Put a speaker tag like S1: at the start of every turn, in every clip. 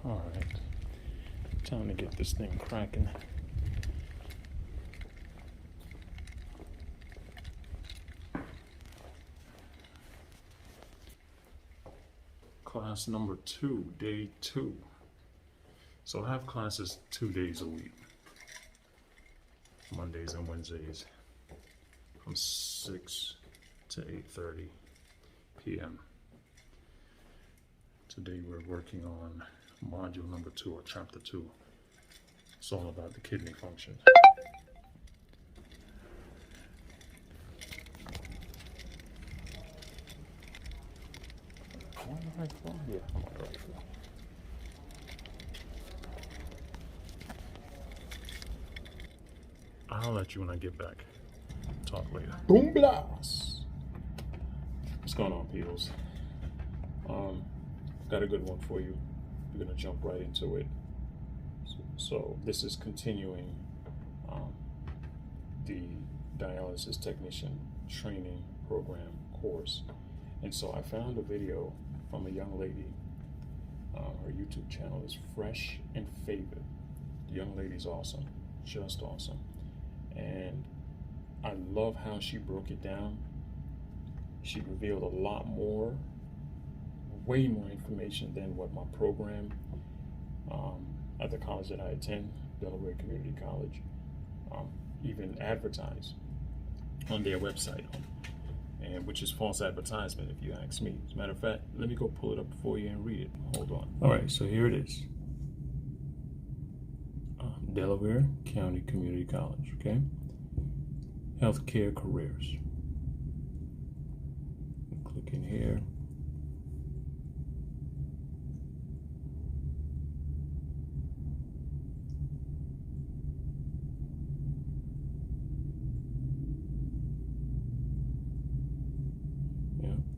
S1: All right, time to get this thing cracking. Class number 2, day 2. So I have classes 2 days a week, Mondays and Wednesdays, from 6 to 8:30 p.m. Today we're working on module number 2, or chapter 2. It's all about the kidney function. Am I on the right floor? Yeah, I'm on the right floor. I'll let you when I get back. Talk later. Boom blast! What's going on, peoples? Got a good one for you. We're gonna jump right into it. So this is continuing the Dialysis Technician training program course. And so I found a video from a young lady. Her YouTube channel is Fresh and Favored. The young lady's awesome, just awesome. And I love how she broke it down. She revealed a lot more, way more information than what my program at the college that I attend, Delaware Community College, even advertised on their website, and which is false advertisement if you ask me. As a matter of fact, let me go pull it up for you and read it. Hold on. All right, so here it is. Delaware County Community College, okay? Healthcare careers. Click in here.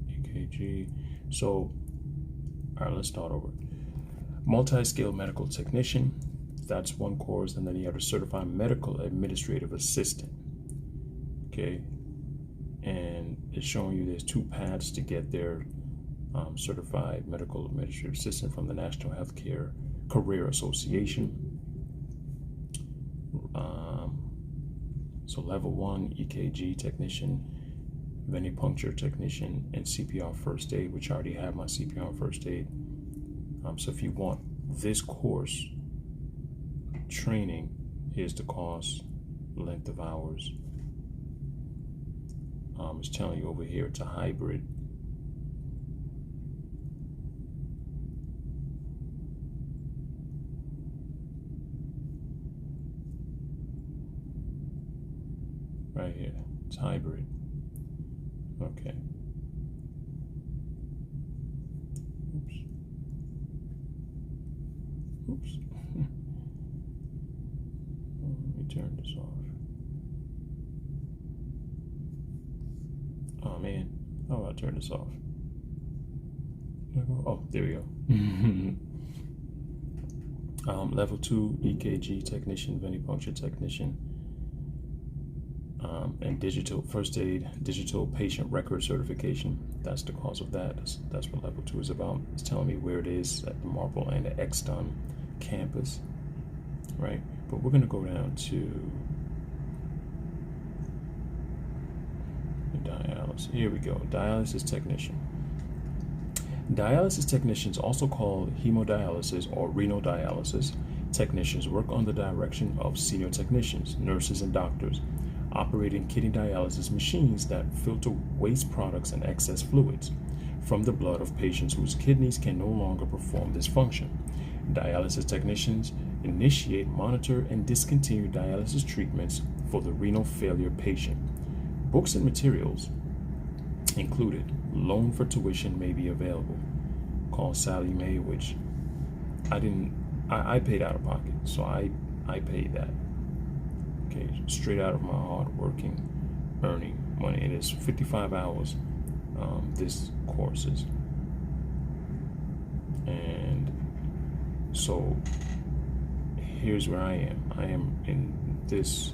S1: EKG. So, all right, let's start over. Multi-skilled medical technician. That's one course, and then you have a certified medical administrative assistant. Okay, and it's showing you there's 2 paths to get their certified medical administrative assistant from the National Healthcare Career Association. So level 1 EKG technician, venipuncture technician, and CPR first aid, which I already have my CPR first aid. So if you want this course training, here's the cost, length of hours. It's telling you over here it's a hybrid. Right here, it's hybrid. Okay. Oops. Let me turn this off. Oh man, how do I turn this off? Oh, there we go. Level 2 EKG technician, venipuncture technician, and digital first aid, digital patient record certification. That's the cause of that. That's what level 2 is about. It's telling me where it is at the Marple and the Exton campus, right? But we're gonna go down to dialysis. Here we go. Dialysis technician. Dialysis technicians, also called hemodialysis or renal dialysis technicians, work under the direction of senior technicians, nurses, and doctors, operating kidney dialysis machines that filter waste products and excess fluids from the blood of patients whose kidneys can no longer perform this function. Dialysis technicians initiate, monitor, and discontinue dialysis treatments for the renal failure patient. Books and materials included. Loan for tuition may be available. Call Sally Mae, which I paid out of pocket, so I paid that. Okay, straight out of my hard working, earning money. It is 55 hours, this course is. And so here's where I am. I am in this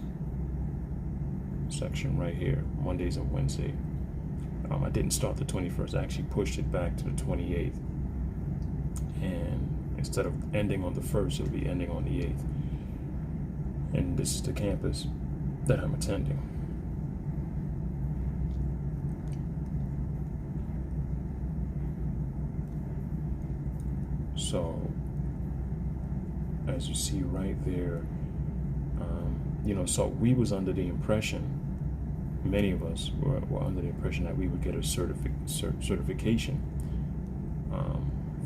S1: section right here, Mondays and Wednesday. I didn't start the 21st, I actually pushed it back to the 28th. And instead of ending on the 1st, it'll be ending on the 8th. And this is the campus that I'm attending. So, as you see right there, so we was under the impression, many of us were under the impression that we would get a certification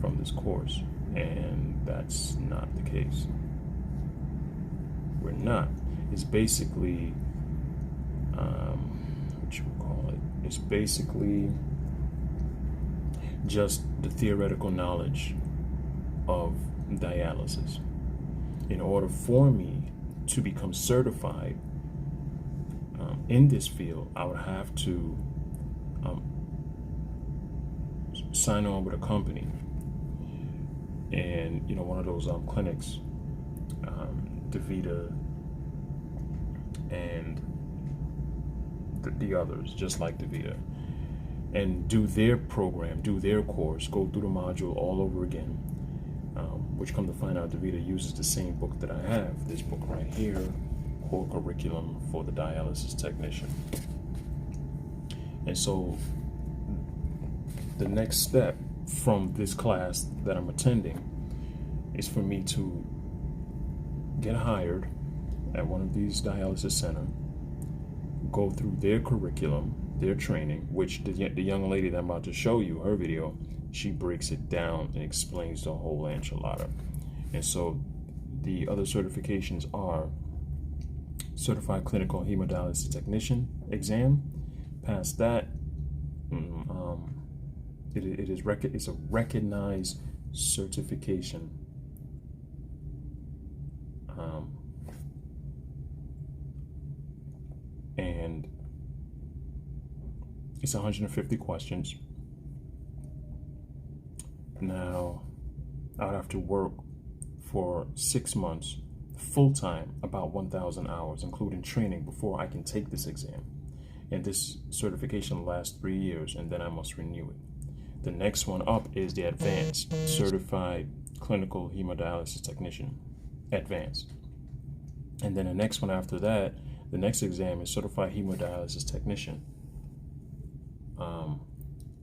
S1: from this course, and that's not the case. We're not. It's basically, what you would call it, it's basically just the theoretical knowledge of dialysis. In order for me to become certified in this field, I would have to sign on with a company, and one of those clinics, DaVita and the others, just like DaVita, and do their program, do their course, go through the module all over again. Which, come to find out, DaVita uses the same book that I have, this book right here, Core Curriculum for the Dialysis Technician. And so the next step from this class that I'm attending is for me to get hired at one of these dialysis centers, go through their curriculum, their training, which the young lady that I'm about to show you, her video, she breaks it down and explains the whole enchilada. And so the other certifications are Certified Clinical Hemodialysis Technician exam. Past that, it's a recognized certification. And it's 150 questions. Now, I'd have to work for 6 months, full-time, about 1,000 hours, including training, before I can take this exam. And this certification lasts 3 years, and then I must renew it. The next one up is the Advanced Certified Clinical Hemodialysis Technician, Advanced. And then the next one after that, the next exam is Certified Hemodialysis Technician.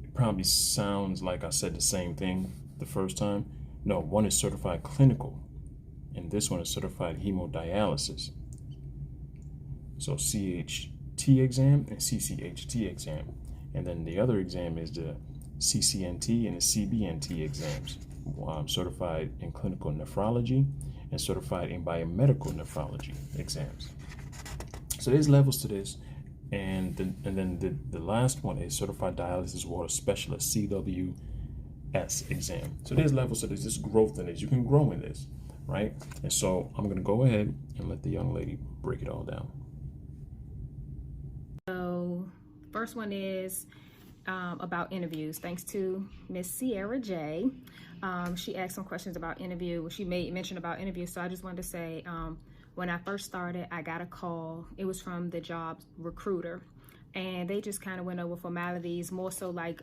S1: It probably sounds like I said the same thing the first time. No, one is Certified Clinical, and this one is Certified Hemodialysis. So CHT exam and CCHT exam. And then the other exam is the CCNT and the CBNT exams. I'm certified in clinical nephrology and certified in biomedical nephrology exams. So there's levels to this. And then the last one is Certified Dialysis Water Specialist, CWS exam. So there's levels to this. There's growth in this. You can grow in this, right? And so I'm going to go ahead and let the young lady break it all down.
S2: So first one is about interviews. Thanks to Miss Sierra J. She asked some questions about interview. She made mention about interviews. So I just wanted to say, when I first started, I got a call. It was from the job recruiter, and they just kind of went over formalities, more so like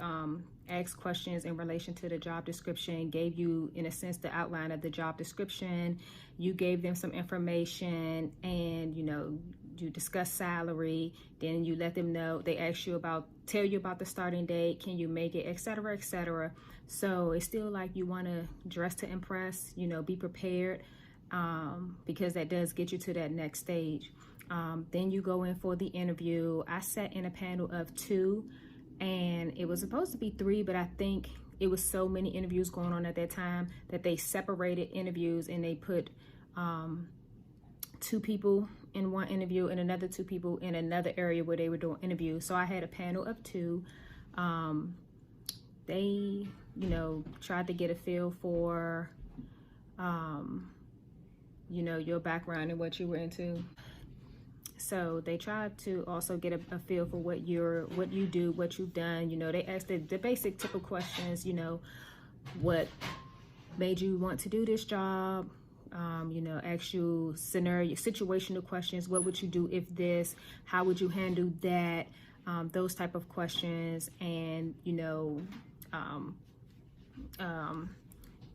S2: asked questions in relation to the job description, gave you, in a sense, the outline of the job description. You gave them some information, and you discuss salary. Then you let them know. They ask you tell you about the starting date, can you make it, etc., etc. So it's still like you want to dress to impress. Be prepared. Because that does get you to that next stage. Then you go in for the interview. I sat in a panel of 2, and it was supposed to be 3, but I think it was so many interviews going on at that time that they separated interviews, and they put 2 people in one interview and another 2 people in another area where they were doing interviews. So I had a panel of 2. They, tried to get a feel for your background and what you were into. So they tried to also get a feel for what you do, what you've done. They asked the basic typical questions, what made you want to do this job? Ask you situational questions. What would you do if this? How would you handle that? Those type of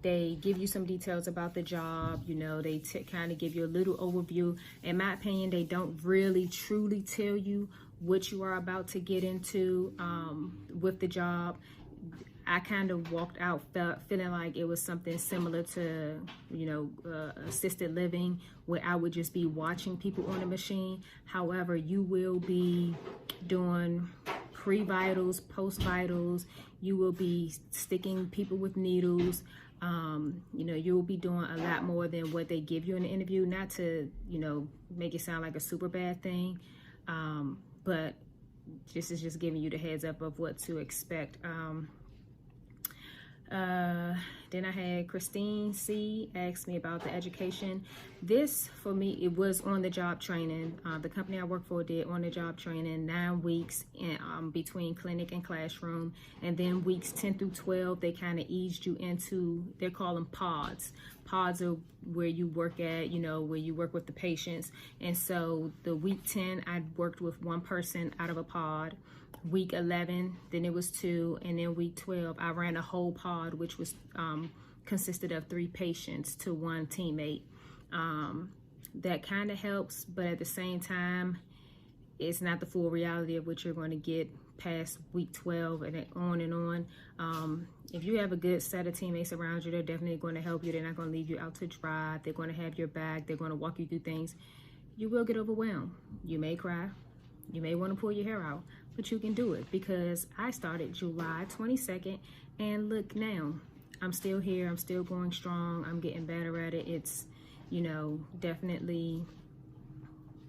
S2: They give you some details about the job. You know, they kind of give you a little overview. In my opinion, they don't really truly tell you what you are about to get into with the job. I kind of walked out feeling like it was something similar to, you know, assisted living, where I would just be watching people on the machine. However, you will be doing pre-vitals, post-vitals. You will be sticking people with needles. You know, you'll be doing a lot more than what they give you in the interview. Not to, you know, make it sound like a super bad thing, but this is just giving you the heads up of what to expect. Then I had Christine C ask me about the education. This, for me, it was on-the-job training. The company I work for did on-the-job training, 9 weeks in, between clinic and classroom. And then weeks 10 through 12, they kind of eased you into, they call them pods. Pods are where you work at, you know, where you work with the patients. And so the week 10, I worked with one person out of a pod. Week 11, then it was 2, and then week 12, I ran a whole pod, which was consisted of 3 patients to 1 teammate. That kind of helps, but at the same time, it's not the full reality of what you're going to get past week 12 and on and on. If you have a good set of teammates around you, they're definitely going to help you. They're not going to leave you out to dry. They're going to have your back. They're going to walk you through things. You will get overwhelmed. You may cry. You may want to pull your hair out, but you can do it, because I started July 22nd, and look now, I'm still here. I'm still going strong. I'm getting better at it. It's, you know, definitely,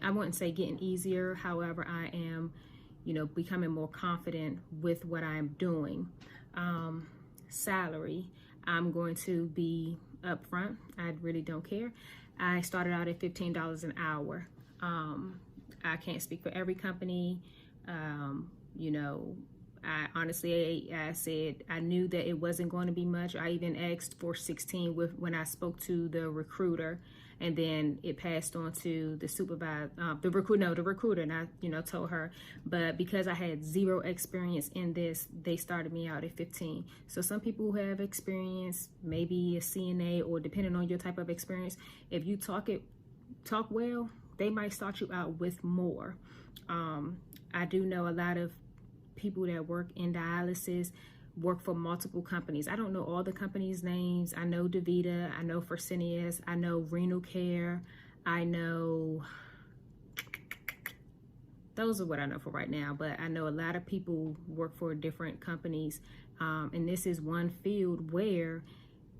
S2: I wouldn't say getting easier. However, I am, you know, becoming more confident with what I'm doing. Salary, I'm going to be upfront. I really don't care. I started out at $15 an hour. I can't speak for every company. You know, I honestly, I said I knew that it wasn't going to be much. I even asked for 16 when I spoke to the recruiter, and then it passed on to the supervisor, the recruiter, and I, you know, told her. But because I had 0 experience in this, they started me out at 15. So some people who have experience, maybe a CNA, or depending on your type of experience, if you talk well, they might start you out with more. I do know a lot of people that work in dialysis work for multiple companies. I don't know all the companies' names. I know DaVita, I know Fresenius, I know Renal Care, I know, those are what I know for right now, but I know a lot of people work for different companies. And this is one field where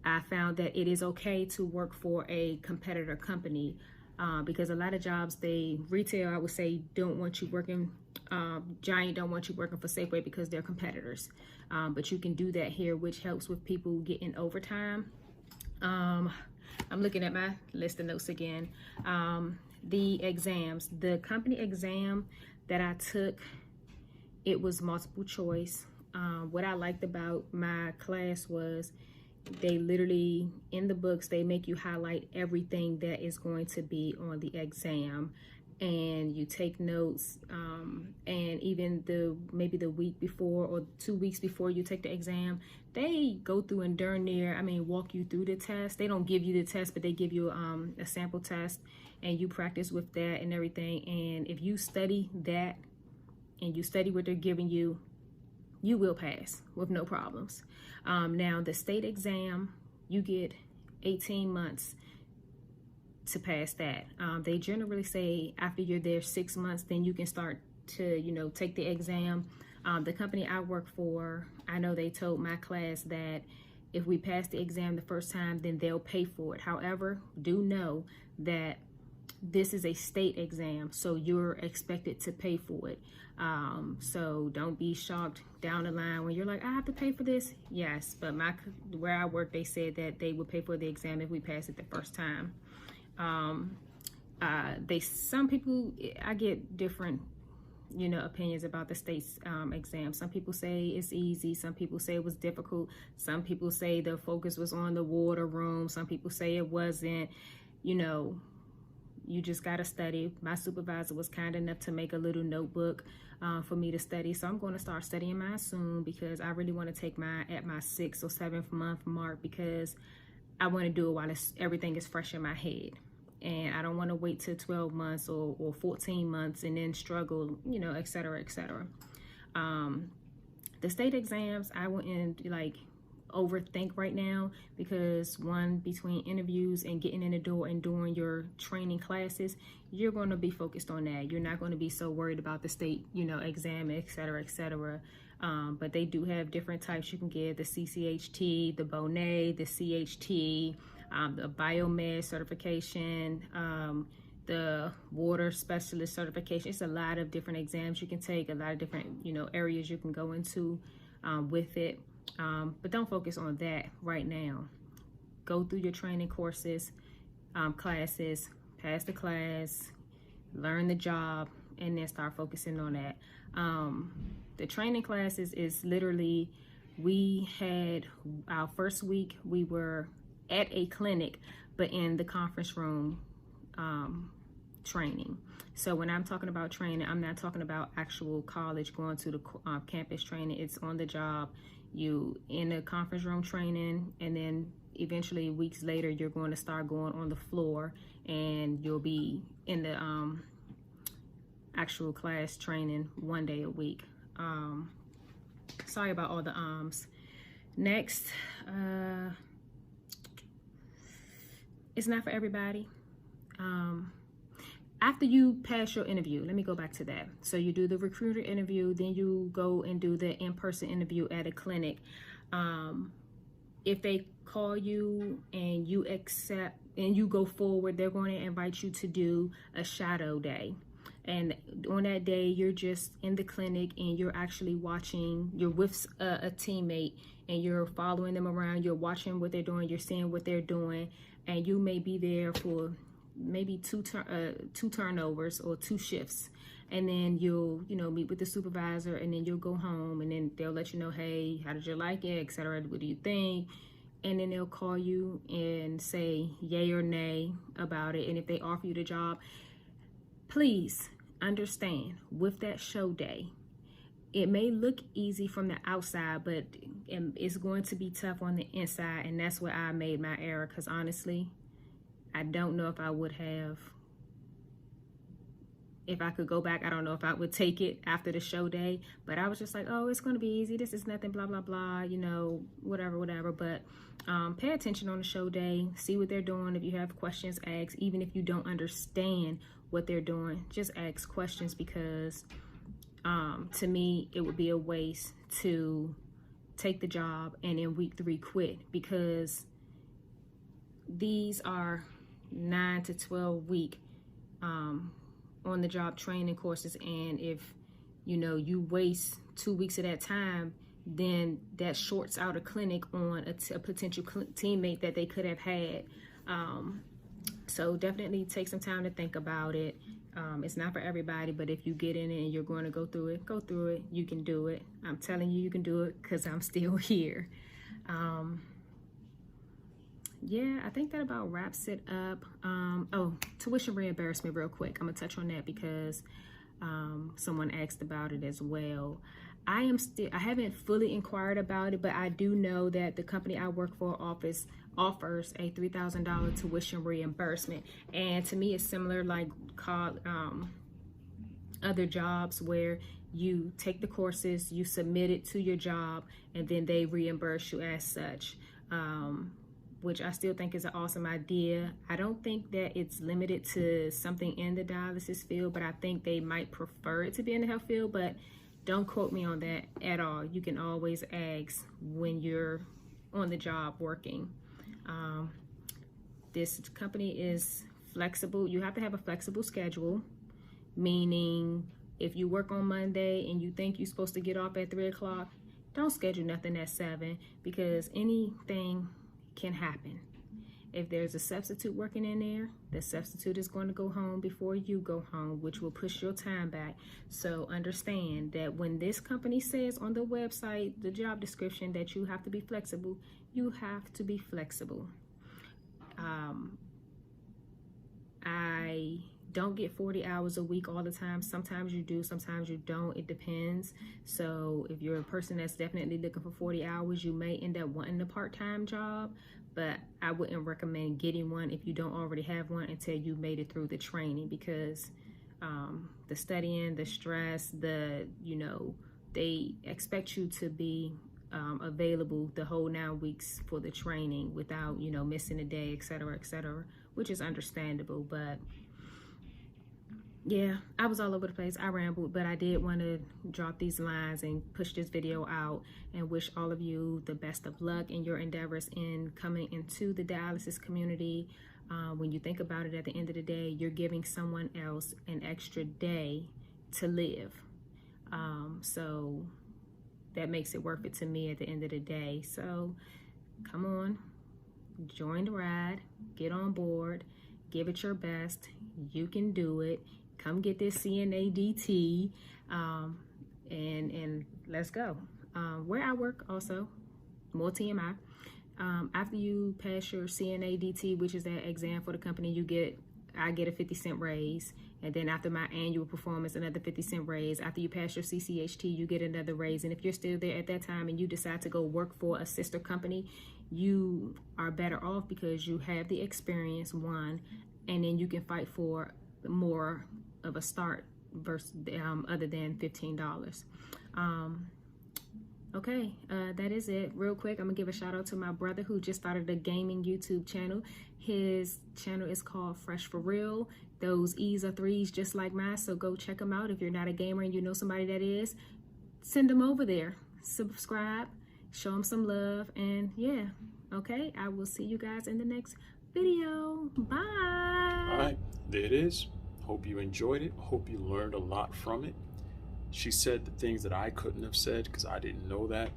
S2: I found that it is okay to work for a competitor company. Because a lot of jobs, retail, I would say, don't want you working, Giant don't want you working for Safeway because they're competitors. But you can do that here, which helps with people getting overtime. I'm looking at my list of notes again. The exams, the company exam that I took, it was multiple choice. What I liked about my class was they literally, in the books, they make you highlight everything that is going to be on the exam, and you take notes, and even maybe the week before or 2 weeks before you take the exam, they go through and darn near, walk you through the test. They don't give you the test, but they give you a sample test, and you practice with that and everything. And if you study that and you study what they're giving you, you will pass with no problems. Now, the state exam, you get 18 months to pass that. They generally say after you're there 6 months, then you can start to, take the exam. The company I work for, I know they told my class that if we pass the exam the first time, then they'll pay for it. However, do know that this is a state exam, so you're expected to pay for it. So don't be shocked down the line when you're like, I have to pay for this. Yes, but where I work, they said that they would pay for the exam if we pass it the first time. Some people, I get different, opinions about the state's exam. Some people say it's easy. Some people say it was difficult. Some people say the focus was on the water room. Some people say it wasn't. You just got to study. My supervisor was kind enough to make a little notebook for me to study. So I'm going to start studying mine soon, because I really want to take mine at my 6th or 7th month mark, because I want to do it while everything is fresh in my head. And I don't want to wait till 12 months or 14 months and then struggle, you know, et cetera, et cetera. The state exams, I wouldn't like overthink right now, because one, between interviews and getting in the door and doing your training classes, you're going to be focused on that. You're not going to be so worried about the state, you know, exam, et cetera, et cetera. But they do have different types you can get: the CCHT, the Bonet, the CHT, the biomed certification, the water specialist certification. It's a lot of different exams you can take, a lot of different, you know, areas you can go into with it. But don't focus on that right now. Go through your training courses, classes, pass the class, learn the job, and then start focusing on that. The training classes is literally, we had our first week, we were at a clinic, but in the conference room training. So when I'm talking about training, I'm not talking about actual college, going to the campus training. It's on the job. You in the conference room training, and then eventually weeks later you're going to start going on the floor, and you'll be in the actual class training 1 day a week. Sorry about all the Next, it's not for everybody. After you pass your interview, let me go back to that. So you do the recruiter interview, then you go and do the in-person interview at a clinic. If they call you and you accept and you go forward, they're going to invite you to do a shadow day. And on that day, you're just in the clinic and you're actually watching, you're with a teammate and you're following them around. You're watching what they're doing, you're seeing what they're doing, and you may be there for maybe two turnovers or 2 shifts, and then you'll, you know, meet with the supervisor, and then you'll go home, and then they'll let you know, hey, how did you like it, etc. What do you think? And then they'll call you and say yay or nay about it. And if they offer you the job, please understand, with that show day, it may look easy from the outside, but it's going to be tough on the inside. And that's where I made my error, because honestly, I don't know if I would have, if I could go back, I don't know if I would take it after the show day. But I was just like, oh, it's going to be easy. This is nothing, blah, blah, blah, you know, whatever. But pay attention on the show day. See what they're doing. If you have questions, ask. Even if you don't understand what they're doing, just ask questions, because to me, it would be a waste to take the job and in week 3 quit, because these are 9 to 12 week on the job training courses, and if you know you waste 2 weeks of that time, then that shorts out a clinic on a potential teammate that they could have had. So definitely take some time to think about it. It's not for everybody, but if you get in it and you're going to go through it, you can do it. I'm telling you, you can do it, because I'm still here. Yeah, I think that about wraps it up. Oh, tuition reimbursement real quick. I'm gonna touch on that because someone asked about it as well. I haven't fully inquired about it, but I do know that the company I work for offers a $3,000 tuition reimbursement. And to me, it's similar like other jobs where you take the courses, you submit it to your job, and then they reimburse you as such. Which I still think is an awesome idea. I don't think that it's limited to something in the dialysis field, but I think they might prefer it to be in the health field, but don't quote me on that at all. You can always ask when you're on the job working. This company is flexible. You have to have a flexible schedule, meaning if you work on Monday and you think you're supposed to get off at 3 o'clock, don't schedule nothing at 7, because anything can happen. If there's a substitute working in there, the substitute is going to go home before you go home, which will push your time back. So understand that when this company says on the website, the job description, that you have to be flexible, you have to be flexible. I don't get 40 hours a week all the time. Sometimes you do, sometimes you don't. It depends. So if you're a person that's definitely looking for 40 hours, you may end up wanting a part-time job, but I wouldn't recommend getting one if you don't already have one until you made it through the training, because the studying, the stress, they expect you to be available the whole 9 weeks for the training without, missing a day, etc., which is understandable. But yeah, I was all over the place. I rambled, but I did want to drop these lines and push this video out and wish all of you the best of luck in your endeavors in coming into the dialysis community. When you think about it, at the end of the day, you're giving someone else an extra day to live. So that makes it worth it to me at the end of the day. So come on, join the ride, get on board, give it your best. You can do it. Come get this CNA DT, and let's go. Where I work also, more TMI. After you pass your CNA DT, which is that exam for the company, I get a 50-cent raise. And then after my annual performance, another 50-cent raise. After you pass your CCHT, you get another raise. And if you're still there at that time and you decide to go work for a sister company, you are better off because you have the experience, one, and then you can fight for more of a start versus other than $15. Okay, that is it. Real quick, I'm gonna give a shout out to my brother who just started a gaming YouTube channel. His channel is called Fresh for Real. Those E's are 3's just like mine, so go check him out. If you're not a gamer and you know somebody that is, send them over there. Subscribe, show them some love, and yeah, okay, I will see you guys in the next video. Bye.
S1: All right, there it is. Hope you enjoyed it. Hope you learned a lot from it. She said the things that I couldn't have said because I didn't know that.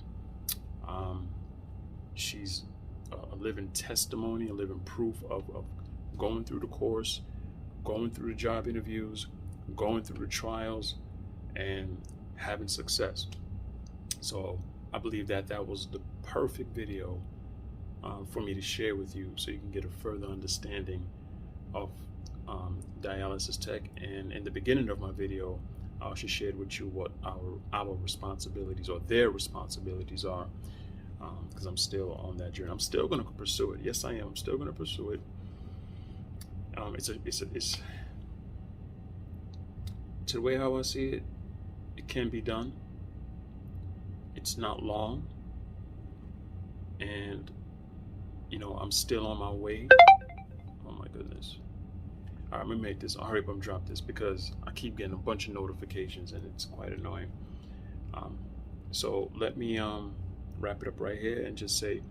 S1: She's a living testimony, a living proof of going through the course, going through the job interviews, going through the trials, and having success. So I believe that was the perfect video for me to share with you so you can get a further understanding of dialysis tech. And in the beginning of my video, I also shared with you what our responsibilities or their responsibilities are, because I'm still on that journey. I'm still going to pursue it. Yes, I am. I'm still going to pursue it. It's to the way how I see it, it can be done. It's not long, and I'm still on my way. Oh my goodness. All right, I'm gonna make this. I'll hurry up and drop this because I keep getting a bunch of notifications and it's quite annoying. So let me wrap it up right here and just say,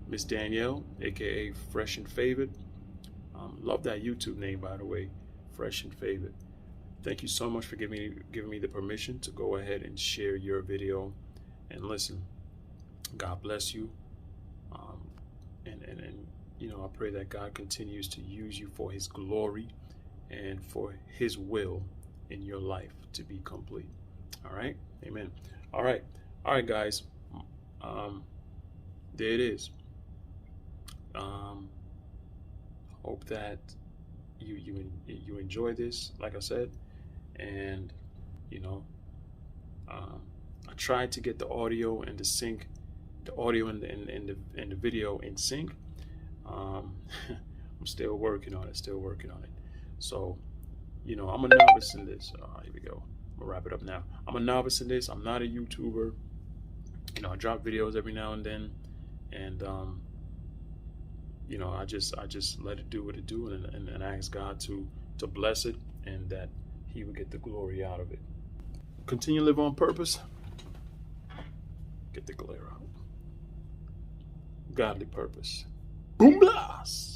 S1: Miss Danielle, aka Fresh and Favored. Love that YouTube name, by the way, Fresh and Favored. Thank you so much for giving me the permission to go ahead and share your video. And listen, God bless you. And I pray that God continues to use you for His glory and for His will in your life to be complete. All right, amen. All right, guys. There it is. Hope that you enjoy this, like I said, and I tried to get the audio and the audio and the video in sync. I'm still working on it. So, I'm a novice in this. Here we go. I'm gonna wrap it up now. I'm a novice in this. I'm not a YouTuber. I drop videos every now and then, and I just let it do what it do, and ask God to bless it, and that He would get the glory out of it. Continue to live on purpose. Get the glare out. Godly purpose. Boom blast.